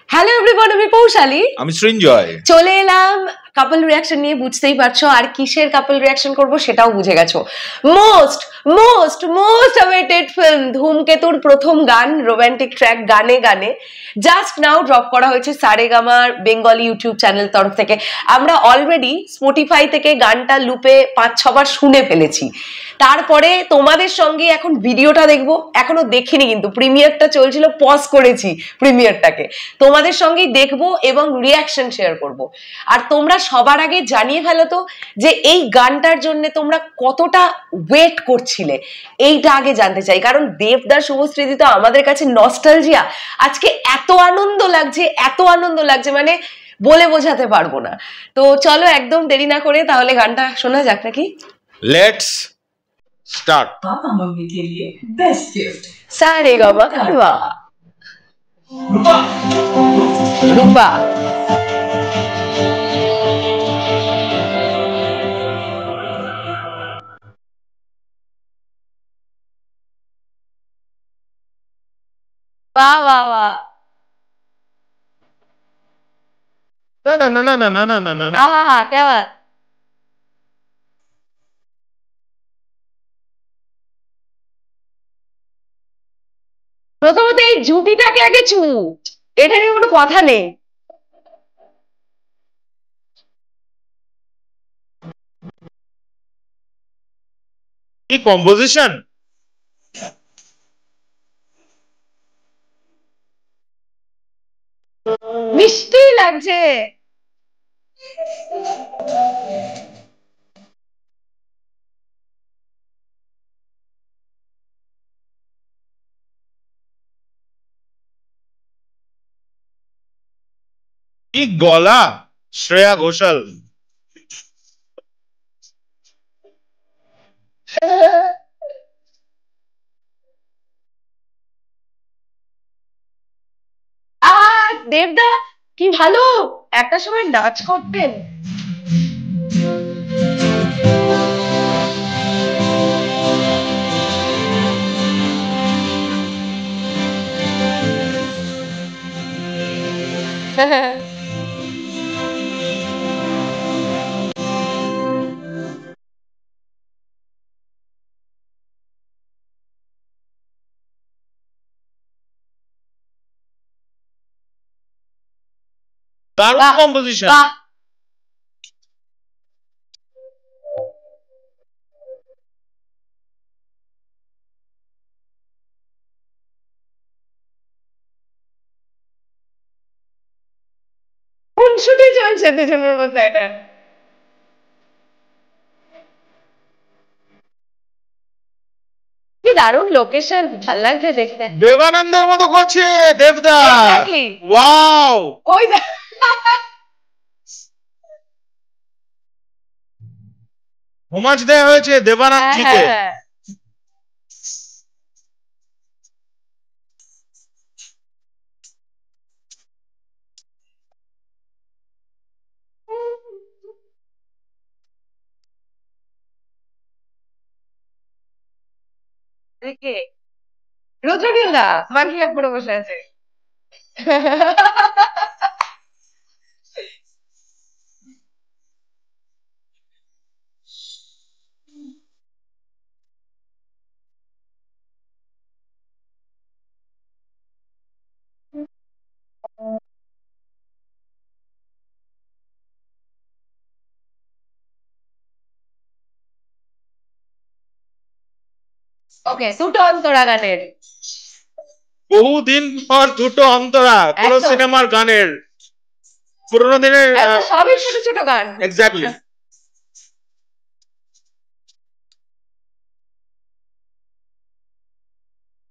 Hello everyone, আমি পৌশালী, আমি সৃঞ্জয়। চলে এলাম কাপল রিয়াকশন নিয়ে। বুঝতেই পারছো আর কিসের কাপল রিয়াকশন করব সেটাও বুঝে গেছো। Most most most awaited film ধূমকেতুর প্রথম গান, রোমান্টিক ট্র্যাক গানে গানে জাস্ট নাও ড্রপ করা হয়েছে সারেগামার বেঙ্গলি ইউটিউব চ্যানেল তরফ থেকে। আমরা অলরেডি স্পটিফাই থেকে গানটা লুপে 5-6 বার শুনে ফেলেছি। তারপরে তোমাদের সঙ্গে এখন ভিডিওটা দেখবো। এখনো দেখিনি কিন্তু, প্রিমিয়ারটা চলছিল, পজ করেছি প্রিমিয়ারটাকে। তোমাদের সঙ্গেই দেখবো এবং রিয়াকশন শেয়ার করব। আর তোমরা সবার আগে জানিয়ে ফেলো তো যে এই গানটার জন্য তোমরা কতটা ওয়েট করছিলে, এইটা আগে জানতে চাই। কারণ দেবদার শুভস্মৃতি তো আমাদের কাছে নস্টালজিয়া। আজকে এত আনন্দ লাগছে, এত আনন্দ লাগছে, মানে বলে বোঝাতে পারবো না। তো চলো একদম দেরি না করে তাহলে গানটা শোনা যাক নাকি। Let's start. पापा मम्मी के लिए बेस्ट गिफ्ट সারেগামা কারবা রূপা। वाह वाह वाह, না না না না না না না না না। हाँ हाँ क्या बात। প্রথমত এই জুটিটাকে আগে চু, এটা নিয়ে কোনো কথা নেই। কি কম্পোজিশন! মিষ্টি লাগছে। কি গলা শ্রেয়া ঘোষাল। আর দেবদা কি ভালো একটা সময় নাচ করতেন। দারুণ বাহ, কম্পোজিশন। বাহ। খুনসুটি চলছে দুজনের মধ্যে এটা। কি দারুণ লোকেশন, ভালো লাগছে দেখতে। দেবানন্দের মতো করছে দেবদা। Exactly. ওয়াও, ওই দেখ। হোমাজ দেওয়া হয়েছে দেবানন্দ হ্যাঁ জিকে। হ্যাঁ। দেখে রুদ্রনীলদা মানকি এক পড়ে বসে আছে। ওকে, দুটো অন্তরা গানের। বহুদিন পর দুটো অন্তরা কোন একদম। সিনেমার গানের। পুরোনো দিনের এখন সবই ছোট ছোট গান। এক্স্যাক্টলি।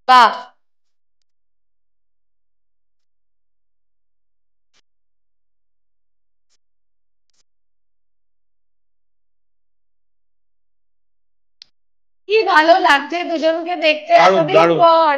বাহ। কি ভালো লাগছে দুজনকে দেখতে দারুণ, এতদিন দারুণ। পর।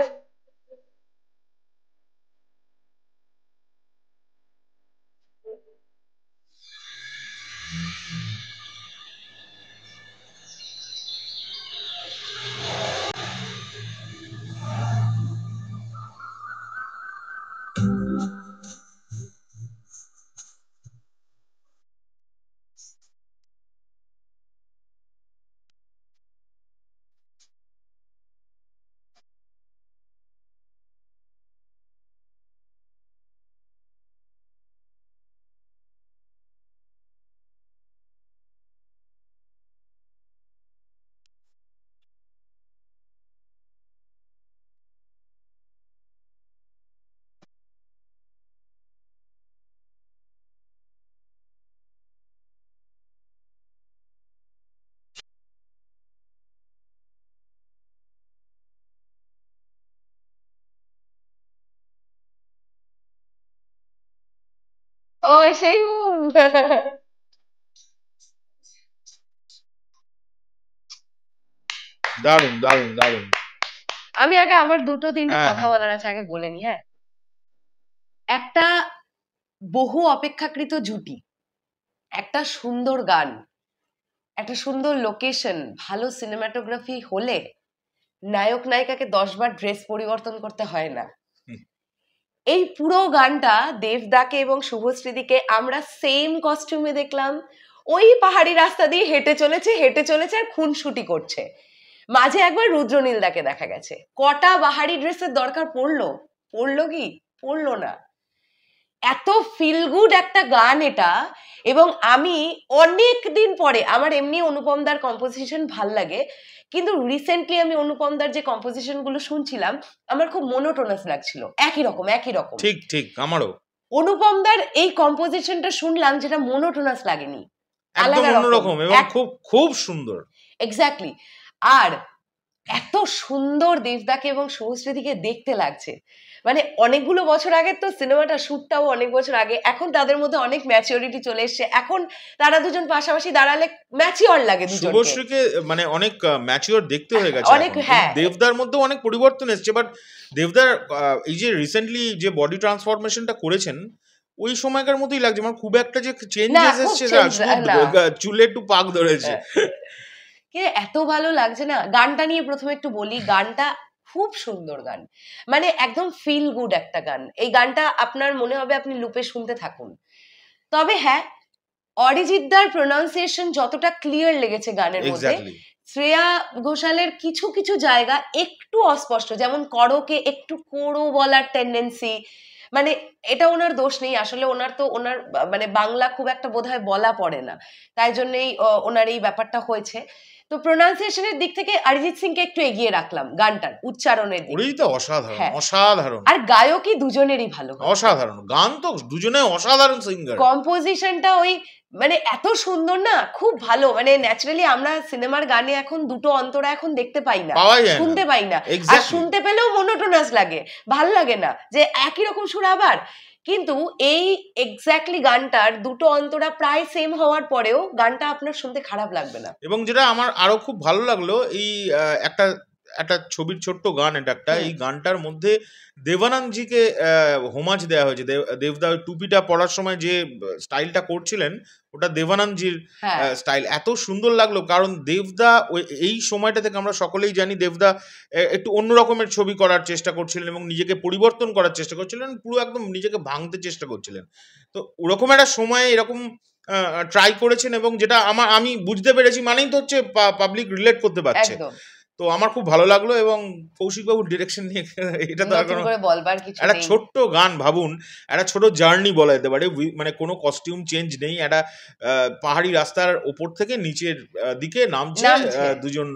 ও সেই দারুণ দারুণ দারুণ। আমি আগে আমার দুটো তিনটে হ্যাঁ কথা হ্যাঁ বলার আছে, আগে বলে নি। হ্যাঁ, একটা বহু অপেক্ষাকৃত জুটি, একটা সুন্দর গান, একটা সুন্দর লোকেশন, ভালো সিনেমাটোগ্রাফি হলে নায়ক নায়িকাকে 10 বার ড্রেস পরিবর্তন করতে হয় না। হুম। এই পুরো গানটা দেবদাকে এবং শুভশ্রীদিকে আমরা সেম কস্টিউমে দেখলাম, ওই পাহাড়ি রাস্তা দিয়ে হেঁটে চলেছে আর খুনসুটি করছে। মাঝে একবার রুদ্রনীলদাকে দেখা গেছে। কটা বাহারি ড্রেসের দরকার পড়লো কি? পড়লো না। এত ফিল গুড একটা গান এটা। এবং আমি অনেক দিন পরে, আমার এমনি অনুপম দার কম্পোজিশন ভাল লাগে, কিন্তু রিসেন্টলি আমি অনুপম দার যে কম্পোজিশন গুলো শুনছিলাম আমার খুব মোনোটোনাস লাগছিল, একই রকম। ঠিক ঠিক, আমারও অনুপম দার এই কম্পোজিশনটা শুনলাম যেটা মোনোটোনাস লাগেনি, একদম আলাদা অন্যরকম এবং খুব খুব সুন্দর। এক্স্যাক্টলি। আর এত সুন্দর দেবদাকে এবং শুভশ্রীদিকে দেখতে লাগছে, মানে অনেকগুলো বছর আগের তো সিনেমাটা, শুটটাও অনেক বছর আগে। এখন তাদের মধ্যে অনেক ম্যাচিওরিটি চলে এসছে, এখন তারা দুজন পাশাপাশি দাঁড়ালে ম্যাচিওর লাগে দুজনকে। শুভশ্রীকে মানে অনেক ম্যাচিওর দেখতে হয়ে গেছে অনেক, এখন। হ্যাঁ। দেবদার মধ্যে অনেক পরিবর্তন এসেছে, বাট দেবদার এই যে রিসেন্টলি যে বডি ট্রান্সফরমেশনটা করেছেন ওই সময়কার মতোই লাগছে। আমার খুব একটা যে চেঞ্জেস এসেছে চুলে একটু পাক ধরেছে। কে এত ভালো লাগছে না। গানটা নিয়ে প্রথমে একটু বলি, গানটা খুব সুন্দর গান, মানে একদম ফিল গুড একটা গান। এই গানটা আপনার মনে হবে আপনি লুপে শুনতে থাকুন। তবে হ্যাঁ, অরিজিৎদার প্রোনাউন্সিয়েশন যতটা ক্লিয়ার লেগেছে গানের মধ্যে, শ্রেয়া ঘোষালের কিছু কিছু জায়গা একটু অস্পষ্ট, যেমন করকে একটু কোড়ো বলার টেন্ডেন্সি, মানে এটা ওনার দোষ নেই আসলে, ওনার মানে বাংলা খুব একটা বোধহয় বলা পড়ে না, তাই জন্যই ওনার এই ব্যাপারটা হয়েছে। তো প্রোনাউন্সিয়েশনের দিক থেকে অরিজিৎ সিংকে একটু এগিয়ে রাখলাম গানটার উচ্চারণের দিক থেকে। অসাধারণ অসাধারণ। আর গায়কই দুজনেরই ভালো, অসাধারণ গান তো দুজনে অসাধারণ সিঙ্গার। কম্পোজিশনটা ওই মানে এত সুন্দর না, খুব ভালো। মানে ন্যাচারালি আমরা সিনেমার গানে এখন দুটো অন্তরা এখন দেখতে পাই না, শুনতে পাই না, আর শুনতে পেলেও মোনোটোনাস লাগে, ভাল লাগে না যে একই রকম সুর আবার। কিন্তু এই এক্স্যাক্টলি গানটার দুটো অন্তরা প্রায় সেম হওয়ার পরেও গানটা আপনার শুনতে খারাপ লাগবে না। এবং যেটা আমার আরো খুব ভালো লাগলো, এই একটা একটা ছবির ছোট্ট গান, এটা একটা, এই গানটার মধ্যে দেবানন্দজিকে হোমাজ দেওয়া হয়েছে। দেবদা টুপিটা পরার সময় যে স্টাইলটা করছিলেন ওটা দেবানন্দজির স্টাইল। এত সুন্দর লাগলো, কারণ দেবদা এই সময়টা থেকে আমরা সকলেই জানি দেবদা একটু অন্য রকমের ছবি করার চেষ্টা করছিলেন এবং নিজেকে পরিবর্তন করার চেষ্টা করছিলেন, পুরো একদম নিজেকে ভাঙতে চেষ্টা করছিলেন। তো ওরকম একটা সময়ে এরকম ট্রাই করেছেন এবং যেটা আমি বুঝতে পেরেছি, মানেই তো হচ্ছে পাবলিক রিলেট করতে পারছে। তো আমার খুব ভালো লাগলো। এবং কৌশিক বাবুর ডিরেকশন নিয়ে এটা তো একটা ছোট্ট গান, ভাবুন একটা ছোট জার্নি বলা যেতে পারে, মানে কোনো কস্টিউম চেঞ্জ নেই, একটা পাহাড়ি রাস্তার ওপর থেকে নিচের দিকে নামছে দুজন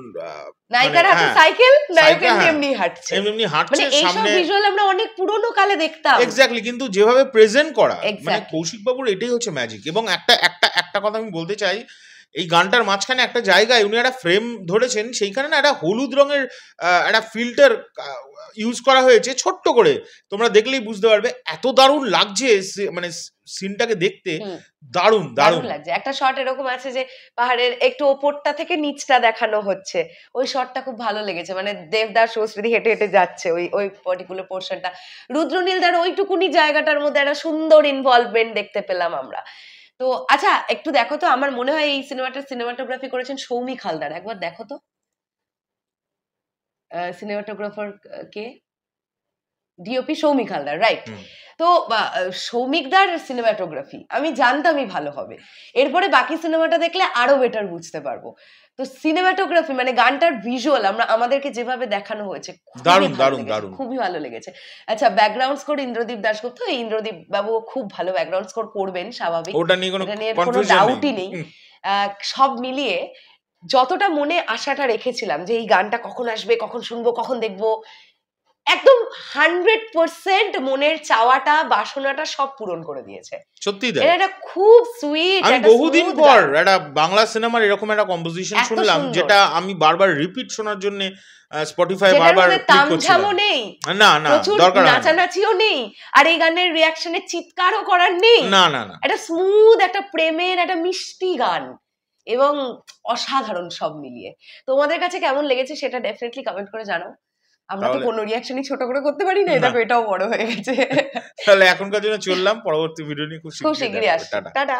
নায়িকার হাতে সাইকেল, নায়ক এমনি হাঁটছে, সামনে ভিজুয়াল আমরা অনেক পুরনো কালে দেখতাম। এক্স্যাক্টলি, কিন্তু যেভাবে প্রেজেন্ট করা, মানে কৌশিক বাবুর এটাই হচ্ছে ম্যাজিক। এবং একটা কথা আমি বলতে চাই, এই গানটার মাঝখানে একটা জায়গায় উনি একটা ফ্রেম ধরেছেন, সেইখানে না একটা হলুদ রঙের একটা ফিল্টার ইউজ করা হয়েছে ছোট্ট করে, তোমরা দেখলেই বুঝতে পারবে এত দারুণ লাগছে, মানে সিনটাকে দেখতে দারুণ দারুণ লাগছে। একটা শট এরকম আছে যে পাহাড়ের একটু ওপরটা থেকে নিচটা দেখানো হচ্ছে, ওই শটটা খুব ভালো লেগেছে। মানে দেবদার শুভশ্রী হেঁটে হেঁটে যাচ্ছে ওই পার্টিকুলার পোর্শনটা, রুদ্রনীলদার ওইটুকুনি জায়গাটার মধ্যে একটা সুন্দর ইনভলভমেন্ট দেখতে পেলাম আমরা। তো আচ্ছা একটু দেখো তো, আমার মনে হয় এই সিনেমাটার সিনেমাটোগ্রাফি করেছেন সৌমিক হালদার, একবার দেখো তো সিনেমাটোগ্রাফার কে, ডিওপি সৌমিক হালদার, রাইট। তো সৌমিকদার সিনেমাটোগ্রাফি আমি জানতামই ভালো হবে, এরপরে বাকি সিনেমাটা দেখলে আরো বেটার বুঝতে পারবো। তো সিনেমাটোগ্রাফি মানে গানটার ভিজুয়াল আমাদেরকে যেভাবে দেখানো হয়েছে খুবই ভালো লেগেছে। আচ্ছা, ব্যাকগ্রাউন্ড স্কোর ইন্দ্রদীপ দাশগুপ্ত, এই ইন্দ্রদীপ বাবু খুব ভালো ব্যাকগ্রাউন্ড স্কোর করবেন, স্বাভাবিক, ওটা নিয়ে কোনো ডাউটই নেই। সব মিলিয়ে যতটা মনে আশাটা রেখেছিলাম যে এই গানটা কখন আসবে, কখন শুনবো, কখন দেখবো, একদম 100% মনের চাওয়াটা বাসনাটা সব পূরণ করে দিয়েছে। সত্যি তাই। এটা খুব সুইট, আমি বহুদিন পর একটা বাংলা সিনেমার এরকম একটা কম্পোজিশন শুনলাম, যেটা আমি বারবার রিপিট শোনার জন্য স্পটিফাই বারবার ক্লিক করছিলাম। নেই, না না, দরকার নেই, নাচানাচিও নেই, আর এই গানের রিঅ্যাকশনে চিৎকারও করার নেই। না না না, একটা স্মুথ, একটা প্রেমের, একটা মিষ্টি গান, এবং অসাধারণ সব মিলিয়ে। তোমাদের কাছে কেমন লেগেছে সেটা ডেফিনেটলি কমেন্ট করে জানাও। আমরা তো কোনো রিঅ্যাকশনই ছোট করে করতে পারি না, দেখো এটাও বড় হয়ে গেছে। তাহলে এখনকার জন্য চললাম, পরবর্তী ভিডিও নিয়ে খুব শিগগিরই আসছি, টাটা।